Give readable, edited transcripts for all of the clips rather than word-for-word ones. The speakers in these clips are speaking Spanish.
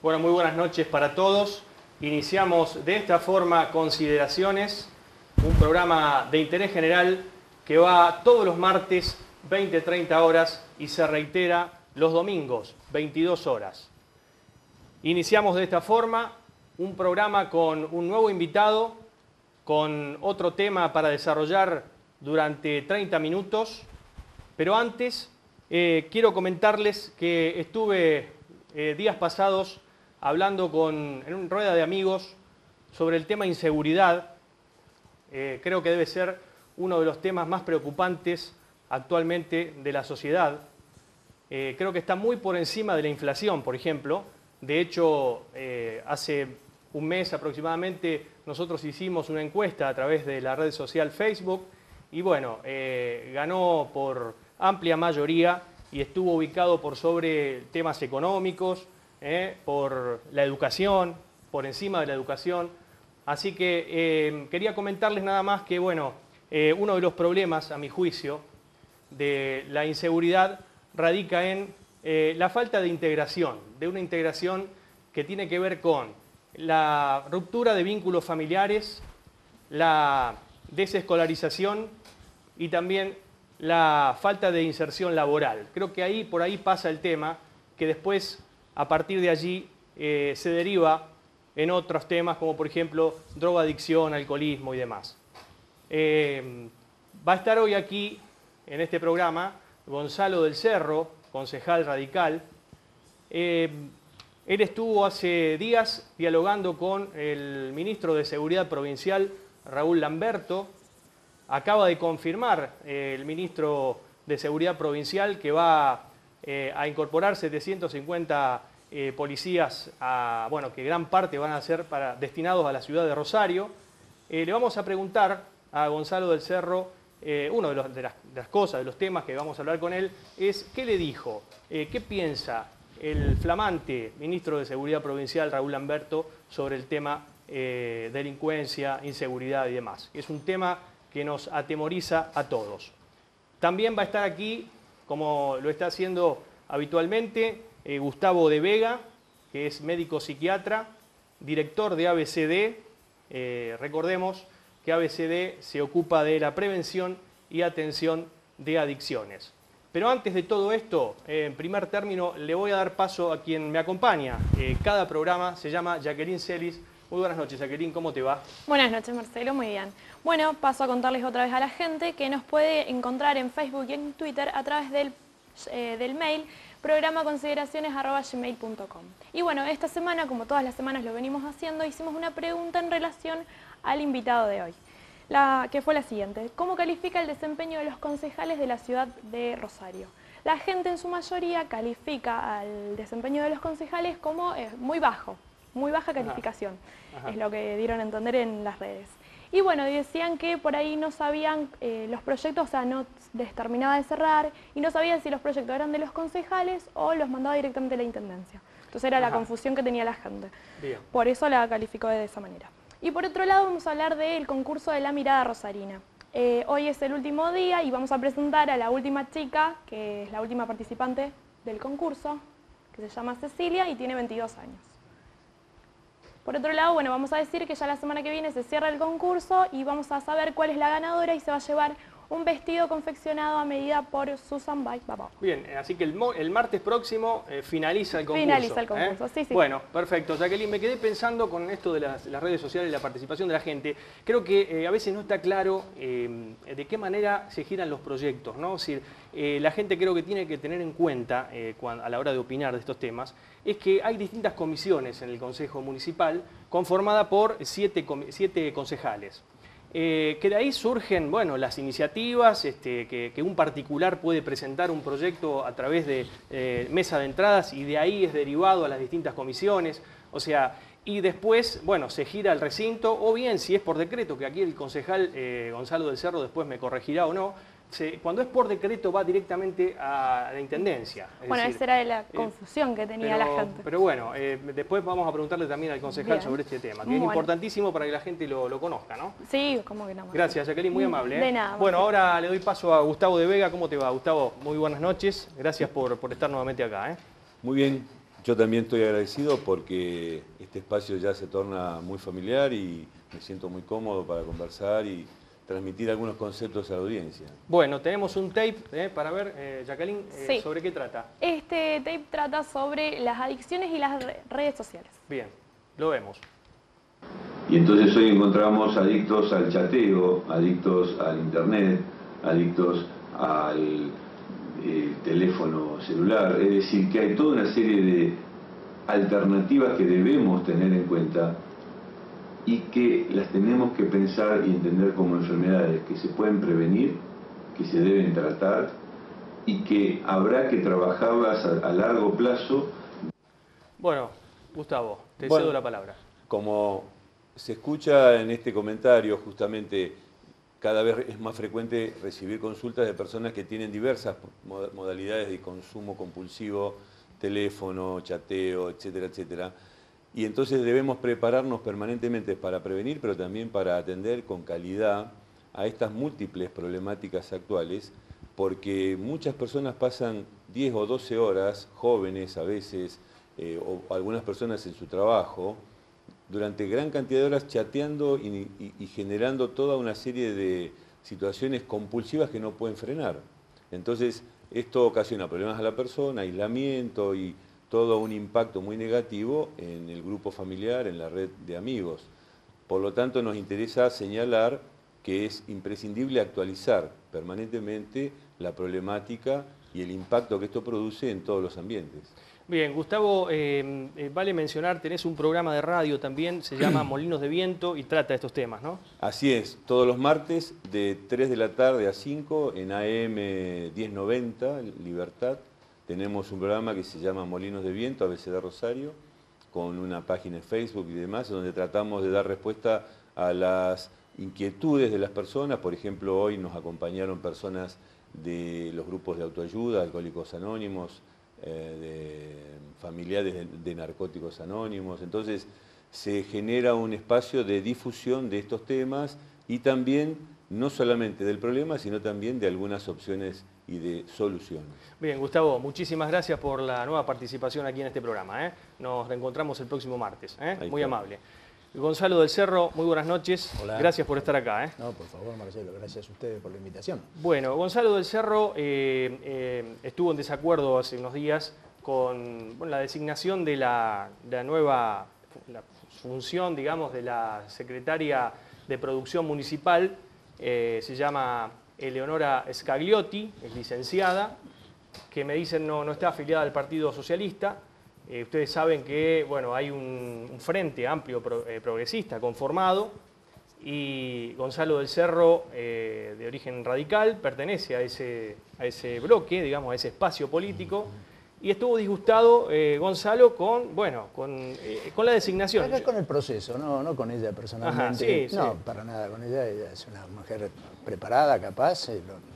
Bueno, muy buenas noches para todos. Iniciamos de esta forma Consideraciones, un programa de interés general que va todos los martes 20-30 horas y se reitera los domingos 22 horas. Iniciamos de esta forma un programa con un nuevo invitado, con otro tema para desarrollar durante 30 minutos, pero antes quiero comentarles que estuve días pasados hablando en una rueda de amigos sobre el tema inseguridad. Creo que debe ser uno de los temas más preocupantes actualmente de la sociedad. Creo que está muy por encima de la inflación, por ejemplo. De hecho, hace un mes aproximadamente nosotros hicimos una encuesta a través de la red social Facebook y bueno, ganó por amplia mayoría y estuvo ubicado por sobre temas económicos, por la educación, por encima de la educación. Así que quería comentarles nada más que, bueno, uno de los problemas, a mi juicio, de la inseguridad radica en la falta de integración, de una integración que tiene que ver con la ruptura de vínculos familiares, la desescolarización y también la falta de inserción laboral. Creo que por ahí pasa el tema, que después, a partir de allí, se deriva en otros temas, como por ejemplo drogadicción, alcoholismo y demás. Va a estar hoy aquí, en este programa, Gonzalo del Cerro, concejal radical. Él estuvo hace días dialogando con el ministro de Seguridad Provincial, Raúl Lamberto. Acaba de confirmar el ministro de Seguridad Provincial que va a incorporar 750 policías, que gran parte van a ser destinados a la ciudad de Rosario. Le vamos a preguntar a Gonzalo del Cerro, uno de las cosas, de los temas que vamos a hablar con él, es qué le dijo, qué piensa el flamante ministro de Seguridad Provincial, Raúl Lamberto, sobre el tema delincuencia, inseguridad y demás. Es un tema que nos atemoriza a todos. También va a estar aquí, como lo está haciendo habitualmente, Gustavo de Vega, que es médico psiquiatra, director de ABCD. Recordemos que ABCD se ocupa de la prevención y atención de adicciones. Pero antes de todo esto, en primer término, le voy a dar paso a quien me acompaña. Cada programa se llama Jacqueline Celis. Muy buenas noches, Jacqueline, ¿cómo te va? Buenas noches, Marcelo, muy bien. Bueno, paso a contarles otra vez a la gente que nos puede encontrar en Facebook y en Twitter a través del mail programaconsideraciones@gmail.com. Y bueno, esta semana, como todas las semanas lo venimos haciendo, hicimos una pregunta en relación al invitado de hoy, que fue la siguiente: ¿cómo califica el desempeño de los concejales de la ciudad de Rosario? La gente en su mayoría califica al desempeño de los concejales como muy bajo. Muy baja calificación, es lo que dieron a entender en las redes. Y bueno, decían que por ahí no sabían los proyectos, o sea, no les terminaba de cerrar, y no sabían si los proyectos eran de los concejales o los mandaba directamente la Intendencia. Entonces era la confusión que tenía la gente. Bien. Por eso la calificó de esa manera. Y por otro lado vamos a hablar del concurso de la mirada rosarina. Hoy es el último día y vamos a presentar a la última chica, que es la última participante del concurso, que se llama Cecilia y tiene 22 años. Por otro lado, bueno, vamos a decir que ya la semana que viene se cierra el concurso y vamos a saber cuál es la ganadora y se va a llevar un vestido confeccionado a medida por Susan by Babao. Bien, así que el martes próximo finaliza el concurso. Finaliza el concurso, sí, sí. Bueno, perfecto. Jacqueline, me quedé pensando con esto de las redes sociales y la participación de la gente. Creo que a veces no está claro de qué manera se giran los proyectos, ¿no? Es decir, la gente creo que tiene que tener en cuenta a la hora de opinar de estos temas, es que hay distintas comisiones en el Consejo Municipal conformada por 7 concejales. Que de ahí surgen, bueno, las iniciativas, que un particular puede presentar un proyecto a través de mesa de entradas y de ahí es derivado a las distintas comisiones, o sea, y después, bueno, se gira el recinto, o bien si es por decreto, que aquí el concejal Gonzalo del Cerro después me corregirá o no, cuando es por decreto va directamente a la Intendencia. Bueno, esa era la confusión que tenía la gente. Pero bueno, después vamos a preguntarle también al concejal sobre este tema, que es importantísimo para que la gente lo conozca, ¿no? Sí, como que no. Gracias, Jacqueline, muy amable. De nada. Bueno, ahora le doy paso a Gustavo de Vega. ¿Cómo te va, Gustavo? Muy buenas noches. Gracias por estar nuevamente acá. Muy bien. Yo también estoy agradecido porque este espacio ya se torna muy familiar y me siento muy cómodo para conversar y transmitir algunos conceptos a la audiencia. Bueno, tenemos un tape para ver, Jacqueline, sí. ¿sobre qué trata? Este tape trata sobre las adicciones y las redes sociales. Bien, lo vemos. Y entonces hoy encontramos adictos al chateo, adictos al internet, adictos al teléfono celular. Es decir, que hay toda una serie de alternativas que debemos tener en cuenta y que las tenemos que pensar y entender como enfermedades que se pueden prevenir, que se deben tratar y que habrá que trabajarlas a largo plazo. Bueno, Gustavo, te cedo la palabra. Como se escucha en este comentario, justamente cada vez es más frecuente recibir consultas de personas que tienen diversas modalidades de consumo compulsivo, teléfono, chateo, etcétera, etcétera. Y entonces debemos prepararnos permanentemente para prevenir, pero también para atender con calidad a estas múltiples problemáticas actuales, porque muchas personas pasan 10 o 12 horas, jóvenes a veces, o algunas personas en su trabajo, durante gran cantidad de horas chateando y generando toda una serie de situaciones compulsivas que no pueden frenar. Entonces, esto ocasiona problemas a la persona, aislamiento y todo un impacto muy negativo en el grupo familiar, en la red de amigos. Por lo tanto, nos interesa señalar que es imprescindible actualizar permanentemente la problemática y el impacto que esto produce en todos los ambientes. Bien, Gustavo, vale mencionar, tenés un programa de radio también, se llama Molinos de Viento y trata estos temas, ¿no? Así es, todos los martes de 3 de la tarde a 5 en AM 1090, Libertad. Tenemos un programa que se llama Molinos de Viento, ABC de Rosario, con una página en Facebook y demás, donde tratamos de dar respuesta a las inquietudes de las personas. Por ejemplo, hoy nos acompañaron personas de los grupos de autoayuda, Alcohólicos Anónimos, de familiares de Narcóticos Anónimos. Entonces, se genera un espacio de difusión de estos temas y también, no solamente del problema, sino también de algunas opciones y de soluciones. Bien, Gustavo, muchísimas gracias por la nueva participación aquí en este programa. Nos reencontramos el próximo martes. Muy amable. Gonzalo del Cerro, muy buenas noches. Hola. Gracias por estar acá. No, por favor, Marcelo, gracias a ustedes por la invitación. Bueno, Gonzalo del Cerro estuvo en desacuerdo hace unos días con la designación de la nueva función, digamos, de la secretaria de Producción Municipal. Se llama Eleonora Scagliotti, es licenciada, que me dicen no está afiliada al Partido Socialista. Ustedes saben que bueno, hay un frente amplio progresista conformado y Gonzalo del Cerro, de origen radical, pertenece a ese bloque, digamos, a ese espacio político. Y estuvo disgustado Gonzalo con la designación. Acá con el proceso, no con ella personalmente. Ajá, sí, no, para nada con ella. Ella es una mujer preparada, capaz,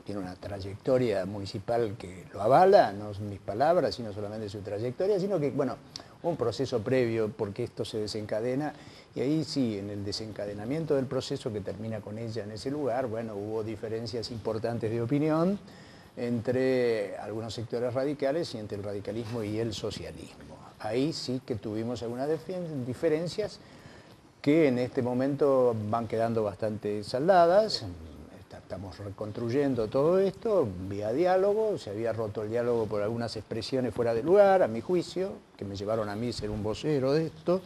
tiene una trayectoria municipal que lo avala, no son mis palabras, sino solamente su trayectoria, sino que, bueno, un proceso previo porque esto se desencadena y ahí sí, en el desencadenamiento del proceso que termina con ella en ese lugar, bueno, hubo diferencias importantes de opinión entre algunos sectores radicales y entre el radicalismo y el socialismo. ahí sí que tuvimos algunas diferencias que en este momento van quedando bastante saldadas. Estamos reconstruyendo todo esto vía diálogo. Se había roto el diálogo por algunas expresiones fuera de lugar, a mi juicio, que me llevaron a mí ser un vocero de esto,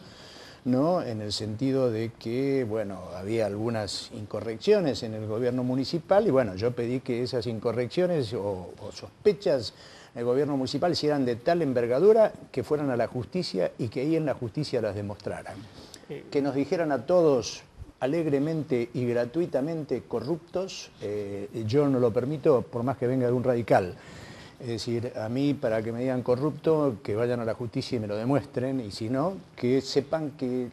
¿no? En el sentido de que, bueno, había algunas incorrecciones en el gobierno municipal y, bueno, yo pedí que esas incorrecciones o sospechas del gobierno municipal si eran de tal envergadura que fueran a la justicia y que ahí en la justicia las demostraran. Que nos dijeran a todos alegremente y gratuitamente corruptos, yo no lo permito por más que venga de un radical. Es decir, a mí para que me digan corrupto, que vayan a la justicia y me lo demuestren, y si no, que sepan que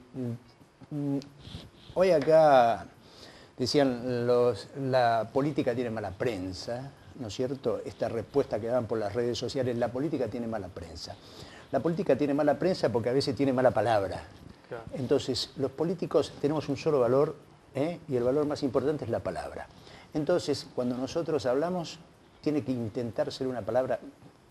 hoy acá decían la política tiene mala prensa, ¿no es cierto? Esta respuesta que dan por las redes sociales, la política tiene mala prensa. La política tiene mala prensa porque a veces tiene mala palabra. Claro. Entonces, los políticos tenemos un solo valor, y el valor más importante es la palabra. Entonces, cuando nosotros hablamos, tiene que intentar ser una palabra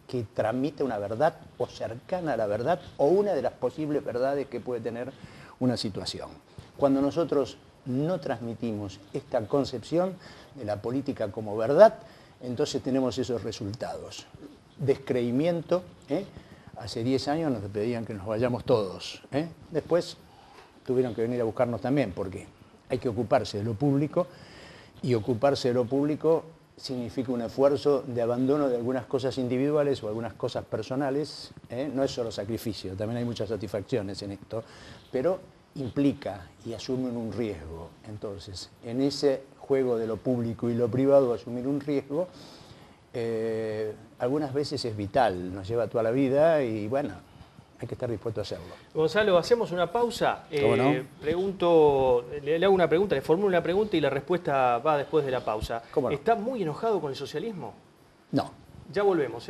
que transmita una verdad o cercana a la verdad o una de las posibles verdades que puede tener una situación. Cuando nosotros no transmitimos esta concepción de la política como verdad, entonces tenemos esos resultados. Descreimiento, hace 10 años nos pedían que nos vayamos todos, después tuvieron que venir a buscarnos también porque hay que ocuparse de lo público y ocuparse de lo público significa un esfuerzo de abandono de algunas cosas individuales o algunas cosas personales, no es solo sacrificio, también hay muchas satisfacciones en esto, pero implica y asumen un riesgo. Entonces, en ese juego de lo público y lo privado, asumir un riesgo, algunas veces es vital, nos lleva toda la vida y bueno, hay que estar dispuesto a hacerlo. Gonzalo, hacemos una pausa. ¿Cómo no? Le hago una pregunta, le formulo una pregunta y la respuesta va después de la pausa. ¿Cómo no? ¿Está muy enojado con el socialismo? No. Ya volvemos,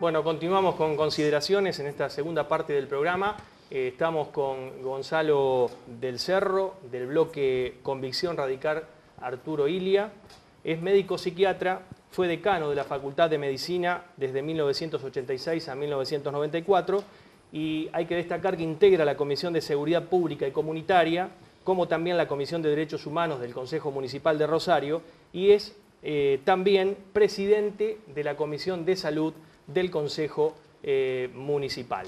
Bueno, continuamos con consideraciones en esta segunda parte del programa. Estamos con Gonzalo del Cerro, del bloque Convicción Radical Arturo Illia. Es médico psiquiatra, fue decano de la Facultad de Medicina desde 1986 a 1994 y hay que destacar que integra la Comisión de Seguridad Pública y Comunitaria, como también la Comisión de Derechos Humanos del Consejo Municipal de Rosario y es también presidente de la Comisión de Salud del Consejo Municipal.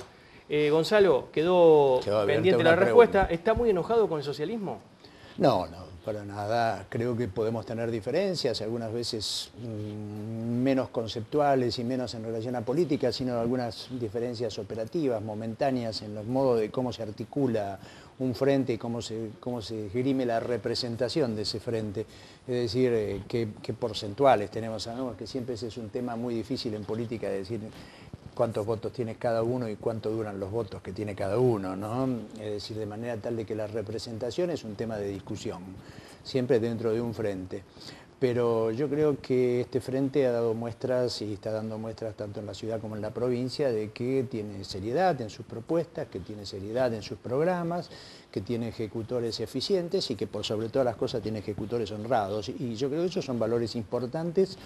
Gonzalo, quedó pendiente la respuesta. ¿Está muy enojado con el socialismo? No, para nada. Creo que podemos tener diferencias, algunas veces menos conceptuales y menos en relación a política, sino algunas diferencias operativas, momentáneas, en los modos de cómo se articula un frente y cómo se esgrime la representación de ese frente. Es decir, qué porcentuales tenemos. Sabemos que siempre ese es un tema muy difícil en política, de decir cuántos votos tiene cada uno y cuánto duran los votos que tiene cada uno, ¿no? Es decir, de manera tal de que la representación es un tema de discusión, siempre dentro de un frente. Pero yo creo que este frente ha dado muestras y está dando muestras tanto en la ciudad como en la provincia de que tiene seriedad en sus propuestas, que tiene seriedad en sus programas, que tiene ejecutores eficientes y que por sobre todas las cosas tiene ejecutores honrados. Y yo creo que esos son valores importantes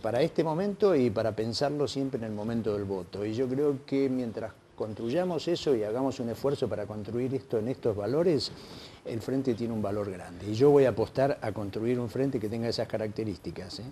para este momento y para pensarlo siempre en el momento del voto. Y yo creo que mientras construyamos eso y hagamos un esfuerzo para construir esto en estos valores, el frente tiene un valor grande. Y yo voy a apostar a construir un frente que tenga esas características,